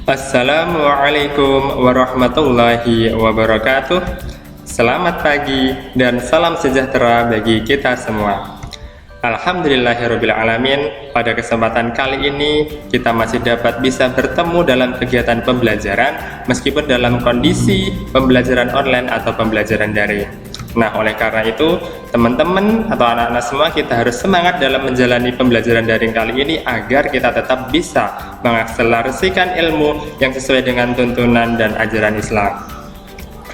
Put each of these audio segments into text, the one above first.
Assalamualaikum warahmatullahi wabarakatuh. Selamat pagi dan salam sejahtera bagi kita semua. Alhamdulillahirabbil alamin. Pada kesempatan kali ini kita masih dapat bisa bertemu dalam kegiatan pembelajaran meskipun dalam kondisi pembelajaran online atau pembelajaran daring. Nah, oleh karena itu, teman-teman atau anak-anak semua kita harus semangat dalam menjalani pembelajaran daring kali ini agar kita tetap bisa mengakselerasikan ilmu yang sesuai dengan tuntunan dan ajaran Islam.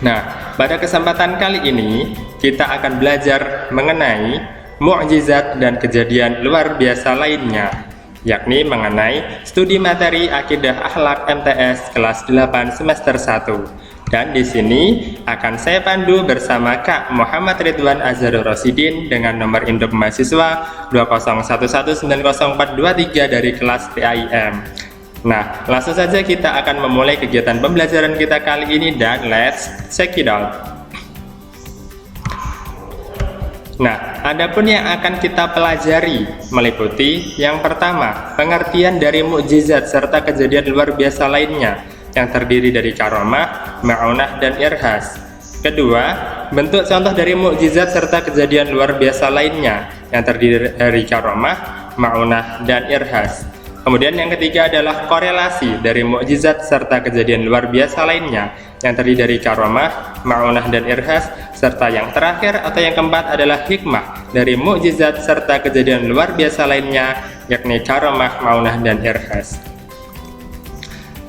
Nah, pada kesempatan kali ini kita akan belajar mengenai mukjizat dan kejadian luar biasa lainnya, yakni mengenai studi materi Akidah Akhlak MTS kelas 8 semester 1. Dan di sini akan saya pandu bersama Kak Muhammad Ridwan Azharul Rosidin dengan nomor induk mahasiswa 201190423 dari kelas PAIM. Nah, langsung saja kita akan memulai kegiatan pembelajaran kita kali ini dan let's check it out. Nah, adapun yang akan kita pelajari meliputi yang pertama, pengertian dari mukjizat serta kejadian luar biasa lainnya yang terdiri dari karomah, ma'unah, dan irhas. Kedua, bentuk contoh dari mukjizat serta kejadian luar biasa lainnya yang terdiri dari karomah, ma'unah, dan irhas. Kemudian yang ketiga adalah korelasi dari mukjizat serta kejadian luar biasa lainnya yang terdiri dari karomah, ma'unah, dan irhas. Serta yang terakhir atau yang keempat adalah hikmah dari mukjizat serta kejadian luar biasa lainnya yakni karomah, ma'unah, dan irhas.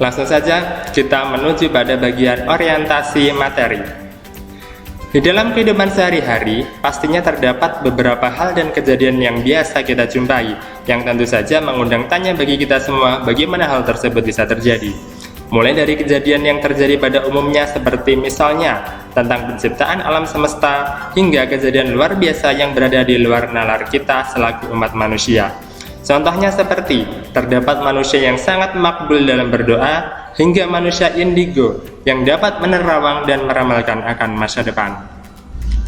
Langsung saja kita menuju pada bagian orientasi materi. Di dalam kehidupan sehari-hari, pastinya terdapat beberapa hal dan kejadian yang biasa kita jumpai, yang tentu saja mengundang tanya bagi kita semua bagaimana hal tersebut bisa terjadi. Mulai dari kejadian yang terjadi pada umumnya seperti misalnya tentang penciptaan alam semesta, hingga kejadian luar biasa yang berada di luar nalar kita selaku umat manusia. Contohnya seperti terdapat manusia yang sangat makbul dalam berdoa, hingga manusia indigo yang dapat menerawang dan meramalkan akan masa depan.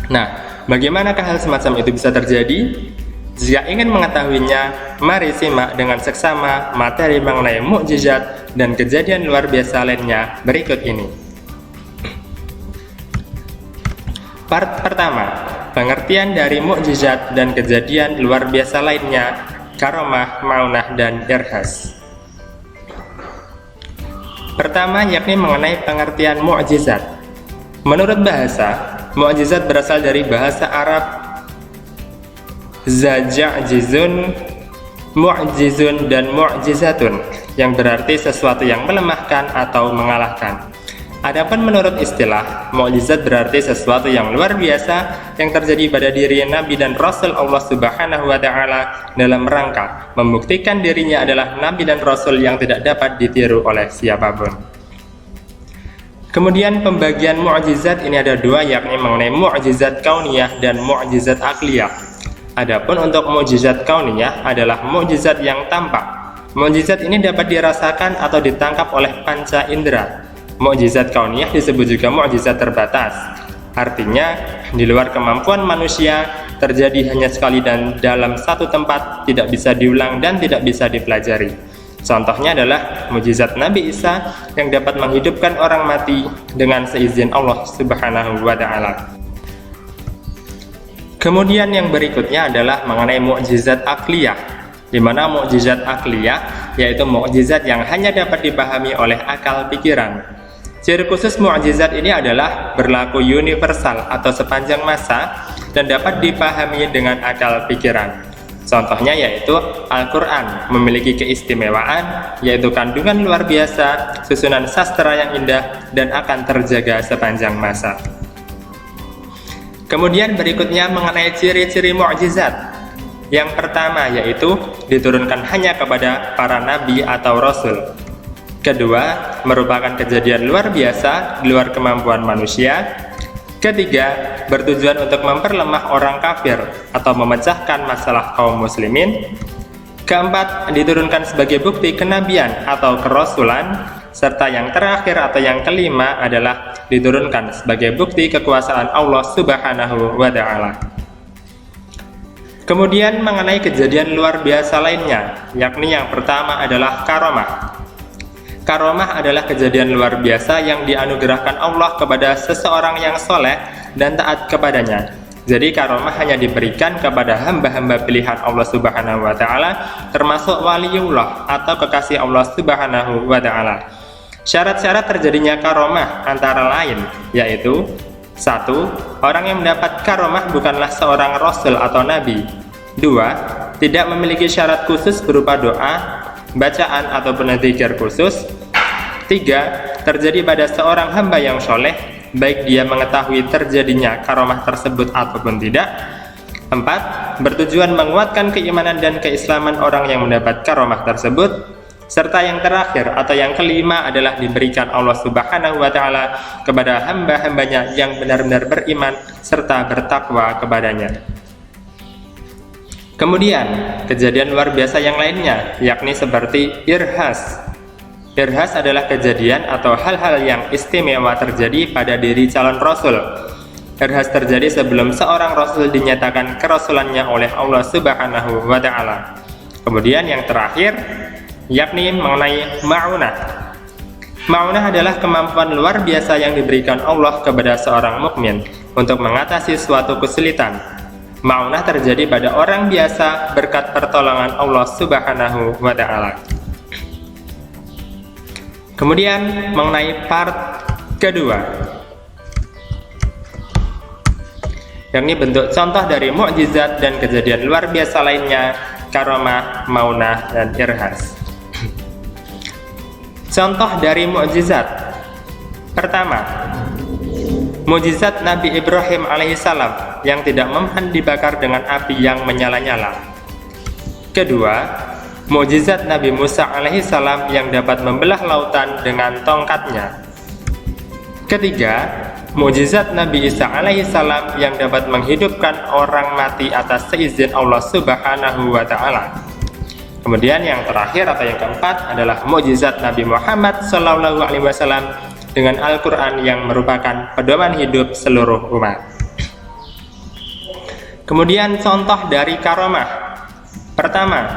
Nah, bagaimanakah hal semacam itu bisa terjadi? Jika ingin mengetahuinya, mari simak dengan seksama materi mengenai mukjizat dan kejadian luar biasa lainnya berikut ini. Part pertama, pengertian dari mukjizat dan kejadian luar biasa lainnya, karomah, ma'unah, dan irhas. Pertama, yakni mengenai pengertian mukjizat. Menurut bahasa, mukjizat berasal dari bahasa Arab zaja'jizun, mu'jizun, dan mu'jizatun, yang berarti sesuatu yang melemahkan atau mengalahkan. Adapun menurut istilah, mukjizat berarti sesuatu yang luar biasa yang terjadi pada diri Nabi dan Rasul Allah Subhanahu wa Ta'ala dalam rangka membuktikan dirinya adalah Nabi dan Rasul yang tidak dapat ditiru oleh siapapun. Kemudian pembagian mukjizat ini ada dua, yakni mengenai mukjizat kauniyah dan mukjizat akliyah. Adapun untuk mukjizat kauniyah adalah mukjizat yang tampak. Mukjizat ini dapat dirasakan atau ditangkap oleh panca indera. Mukjizat kauniyah disebut juga mukjizat terbatas. Artinya, di luar kemampuan manusia, terjadi hanya sekali dan dalam satu tempat, tidak bisa diulang dan tidak bisa dipelajari. Contohnya adalah mukjizat Nabi Isa yang dapat menghidupkan orang mati dengan seizin Allah Subhanahu wa Ta'ala. Kemudian yang berikutnya adalah mengenai mukjizat akliyah, di mana mukjizat akliyah yaitu mukjizat yang hanya dapat dipahami oleh akal pikiran. Ciri khusus mukjizat ini adalah berlaku universal atau sepanjang masa dan dapat dipahami dengan akal pikiran. Contohnya yaitu Al-Quran memiliki keistimewaan yaitu kandungan luar biasa, susunan sastra yang indah, dan akan terjaga sepanjang masa. Kemudian berikutnya mengenai ciri-ciri mukjizat. Yang pertama yaitu diturunkan hanya kepada para nabi atau rasul. Kedua, merupakan kejadian luar biasa di luar kemampuan manusia. Ketiga, bertujuan untuk memperlemah orang kafir atau memecahkan masalah kaum muslimin. Keempat, diturunkan sebagai bukti kenabian atau kerasulan. Serta yang terakhir atau yang kelima adalah diturunkan sebagai bukti kekuasaan Allah Subhanahu wa Ta'ala. Kemudian mengenai kejadian luar biasa lainnya, yakni yang pertama adalah karomah. Karomah adalah kejadian luar biasa yang dianugerahkan Allah kepada seseorang yang soleh dan taat kepadanya. Jadi karomah hanya diberikan kepada hamba-hamba pilihan Allah Subhanahu wa Ta'ala, termasuk waliullah atau kekasih Allah Subhanahu wa Ta'ala. Syarat-syarat terjadinya karomah antara lain yaitu: 1. Orang yang mendapat karomah bukanlah seorang rasul atau nabi. 2. Tidak memiliki syarat khusus berupa doa, bacaan ataupun zikir khusus. 3. Terjadi pada seorang hamba yang soleh, baik dia mengetahui terjadinya karomah tersebut ataupun tidak. 4. Bertujuan menguatkan keimanan dan keislaman orang yang mendapat karomah tersebut. Serta yang terakhir atau yang kelima adalah diberikan Allah Subhanahu wa Ta'ala kepada hamba-hambanya yang benar-benar beriman serta bertakwa kepadanya. Kemudian kejadian luar biasa yang lainnya, yakni seperti irhas. Irhas adalah kejadian atau hal-hal yang istimewa terjadi pada diri calon rasul. Irhas terjadi sebelum seorang rasul dinyatakan kerasulannya oleh Allah Subhanahu wa Ta'ala. Kemudian yang terakhir yakni mengenai ma'unah. Ma'unah adalah kemampuan luar biasa yang diberikan Allah kepada seorang mukmin untuk mengatasi suatu kesulitan. Ma'unah terjadi pada orang biasa berkat pertolongan Allah Subhanahu wa Ta'ala. Kemudian mengenai part kedua, yakni bentuk contoh dari mukjizat dan kejadian luar biasa lainnya, karomah, maunah, dan irhas. Contoh dari mukjizat. Pertama, mukjizat Nabi Ibrahim alaihissalam yang tidak mempan dibakar dengan api yang menyala-nyala. Kedua, mukjizat Nabi Musa alaihissalam yang dapat membelah lautan dengan tongkatnya. Ketiga, mukjizat Nabi Isa alaihissalam yang dapat menghidupkan orang mati atas seizin Allah Subhanahu wa Ta'ala. Kemudian yang terakhir atau yang keempat adalah mukjizat Nabi Muhammad SAW dengan Al-Quran yang merupakan pedoman hidup seluruh umat. Kemudian contoh dari karomah. Pertama,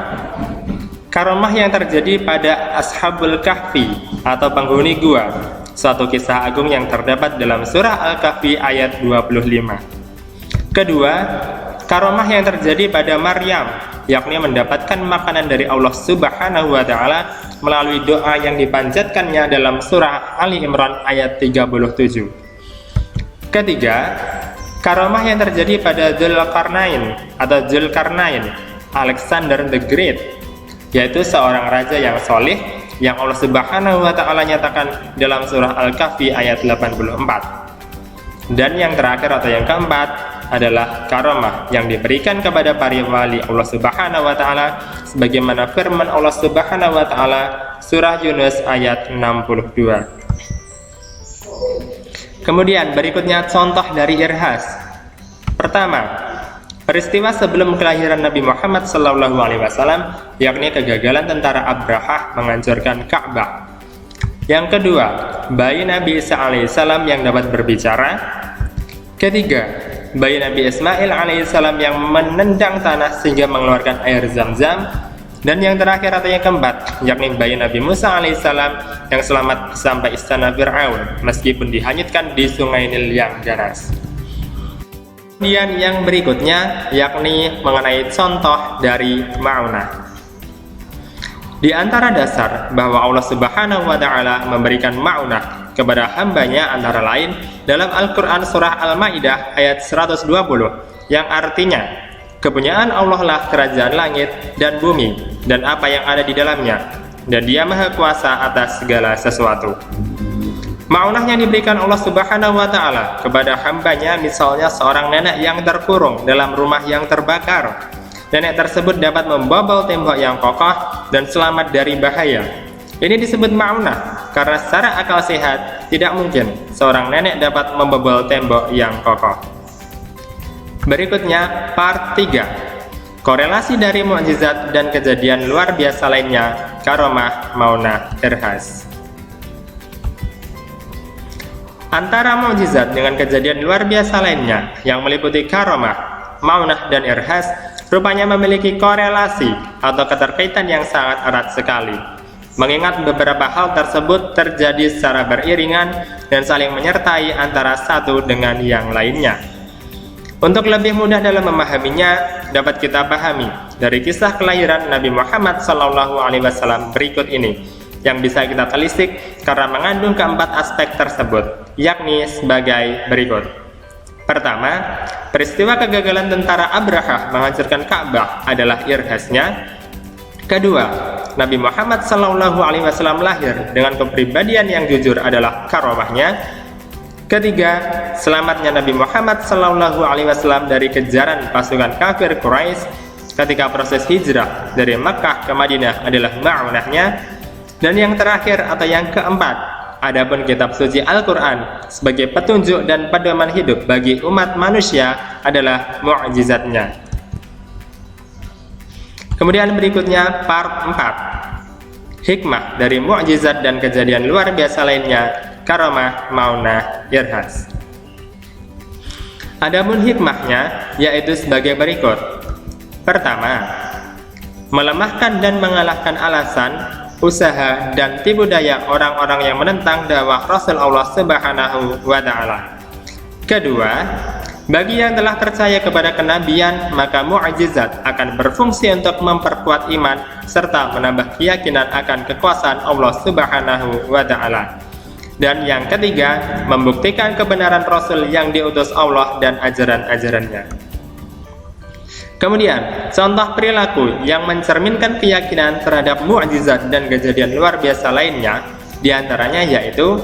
karomah yang terjadi pada Ashabul Kahfi atau penghuni gua, suatu kisah agung yang terdapat dalam surah Al-Kahfi ayat 25. Kedua, karomah yang terjadi pada Maryam, yakni mendapatkan makanan dari Allah Subhanahu wa Ta'ala melalui doa yang dipanjatkannya dalam surah Ali Imran ayat 37. Ketiga, karomah yang terjadi pada Dzulkarnain atau Dzulkarnain, Alexander the Great, yaitu seorang raja yang soleh yang Allah Subhanahu wa Ta'ala nyatakan dalam surah Al-Kahfi ayat 84. Dan yang terakhir atau yang keempat adalah karomah yang diberikan kepada para wali Allah Subhanahu wa Ta'ala sebagaimana firman Allah Subhanahu wa Ta'ala surah Yunus ayat 62. Kemudian berikutnya contoh dari irhas. Pertama, peristiwa sebelum kelahiran Nabi Muhammad SAW, yakni kegagalan tentara Abrahah menghancurkan Ka'bah. Yang kedua, bayi Nabi Isa alaihissalam yang dapat berbicara. Ketiga, bayi Nabi Ismail alaihissalam yang menendang tanah sehingga mengeluarkan air Zam-Zam. Dan yang terakhir atau yang keempat, yakni bayi Nabi Musa alaihissalam yang selamat sampai istana Fir'aun meskipun dihanyutkan di sungai Nil yang deras. Kemudian yang berikutnya yakni mengenai contoh dari ma'unah. Di antara dasar bahwa Allah Subhanahu wa Ta'ala memberikan ma'unah kepada hambanya antara lain dalam Al-Quran surah Al-Ma'idah ayat 120 yang artinya, kepunyaan Allah lah kerajaan langit dan bumi dan apa yang ada di dalamnya, dan Dia Maha Kuasa atas segala sesuatu. Ma'unah yang diberikan Allah Subhanahu wa Ta'ala kepada hambanya misalnya seorang nenek yang terkurung dalam rumah yang terbakar. Nenek tersebut dapat membobol tembok yang kokoh dan selamat dari bahaya. Ini disebut ma'unah karena secara akal sehat tidak mungkin seorang nenek dapat membobol tembok yang kokoh. Berikutnya part 3, korelasi dari mukjizat dan kejadian luar biasa lainnya, karomah, maunah, irhas. Antara mukjizat dengan kejadian luar biasa lainnya yang meliputi karomah, maunah, dan irhas rupanya memiliki korelasi atau keterkaitan yang sangat erat sekali. mengingat beberapa hal tersebut terjadi secara beriringan dan saling menyertai antara satu dengan yang lainnya. Untuk lebih mudah dalam memahaminya, dapat kita pahami dari kisah kelahiran Nabi Muhammad SAW berikut ini, yang bisa kita telisik karena mengandung keempat aspek tersebut, yakni sebagai berikut. Pertama, peristiwa kegagalan tentara Abrahah menghancurkan Ka'bah adalah irhasnya. Kedua, Nabi Muhammad SAW lahir dengan kepribadian yang jujur adalah karomahnya. Ketiga, selamatnya Nabi Muhammad SAW dari kejaran pasukan kafir Quraisy ketika proses hijrah dari Makkah ke Madinah adalah ma'unahnya. Dan yang terakhir atau yang keempat, adapun kitab suci Al-Quran sebagai petunjuk dan pedoman hidup bagi umat manusia adalah mu'jizatnya. Kemudian berikutnya part 4, hikmah dari mukjizat dan kejadian luar biasa lainnya, karomah, maunah, irhas. Adapun hikmahnya yaitu sebagai berikut. Pertama, melemahkan dan mengalahkan alasan, usaha, dan tipu daya orang-orang yang menentang dakwah Rasul Allah Subhanahu wa Ta'ala. Kedua, bagi yang telah percaya kepada kenabian, maka mukjizat akan berfungsi untuk memperkuat iman serta menambah keyakinan akan kekuasaan Allah Subhanahu wa Ta'ala. Dan yang ketiga, membuktikan kebenaran Rasul yang diutus Allah dan ajaran-ajarannya. Kemudian, contoh perilaku yang mencerminkan keyakinan terhadap mukjizat dan kejadian luar biasa lainnya, diantaranya yaitu: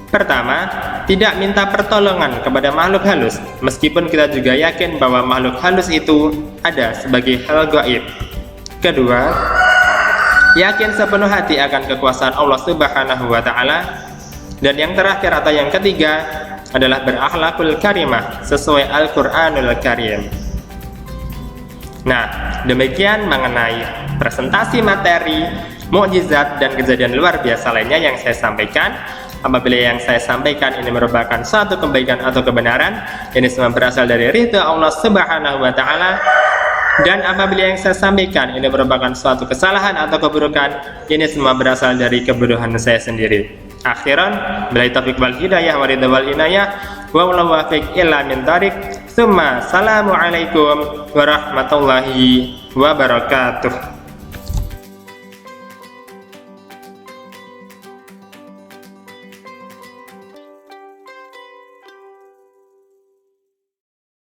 pertama, tidak minta pertolongan kepada makhluk halus, meskipun kita juga yakin bahwa makhluk halus itu ada sebagai hal gaib. Kedua, yakin sepenuh hati akan kekuasaan Allah Subhanahu wa Ta'ala. Dan yang terakhir atau yang ketiga adalah berakhlakul karimah sesuai Al-Quranul Karim. Nah, demikian mengenai presentasi materi mukjizat dan kejadian luar biasa lainnya yang saya sampaikan. Apabila yang saya sampaikan ini merupakan suatu kebaikan atau kebenaran, ini semua berasal dari ridha Allah Subhanahu wa Ta'ala. Dan apabila yang saya sampaikan ini merupakan suatu kesalahan atau keburukan, ini semua berasal dari kebodohan saya sendiri. Akhiran, billahi taufiq wal hidayah wa ridha wal inayah, wa wallahu wafiq illa min thariq. Assalamualaikum warahmatullahi wabarakatuh.